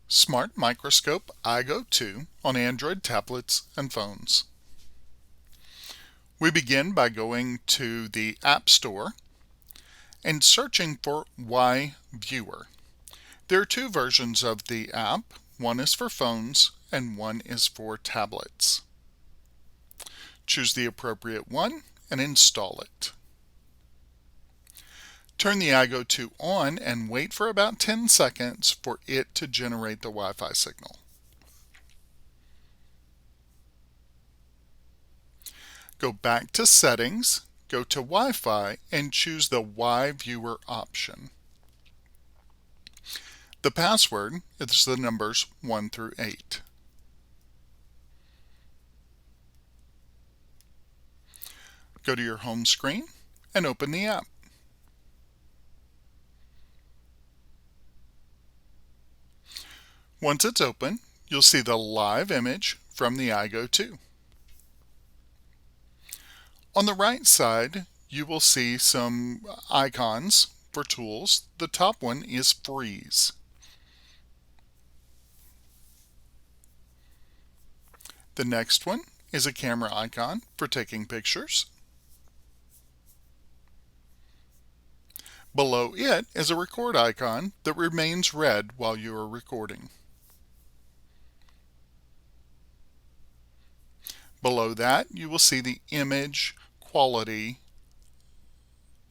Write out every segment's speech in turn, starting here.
SmartMicroScope iGo2 on Android tablets and phones. We begin by going to the App Store and searching for iViewer. There are two versions of the app. One is for phones and one is for tablets. Choose the appropriate one and install it. Turn the iGo2 on and wait for about 10 seconds for it to generate the Wi-Fi signal. Go back to Settings, go to Wi-Fi, and choose the iViewer option. The password is the numbers 1 through 8. Go to your home screen and open the app. Once it's open, you'll see the live image from the iGo2. On the right side, you will see some icons for tools. The top one is freeze. The next one is a camera icon for taking pictures. Below it is a record icon that remains red while you are recording. Below that, you will see the image quality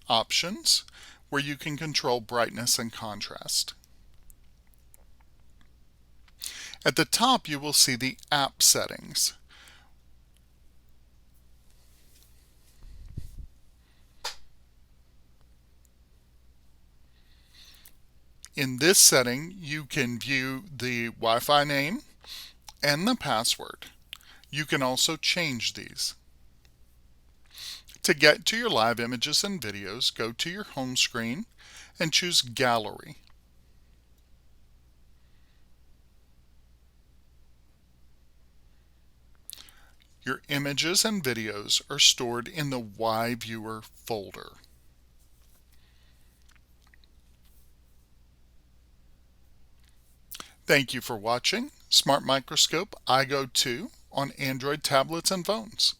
options where you can control brightness and contrast. At the top, you will see the app settings. In this setting, you can view the Wi-Fi name and the password. You can also change these. To get to your live images and videos, go to your home screen and choose Gallery. Your images and videos are stored in the iViewer folder. Thank you for watching SmartMicroScope iGo2 on Android tablets and phones.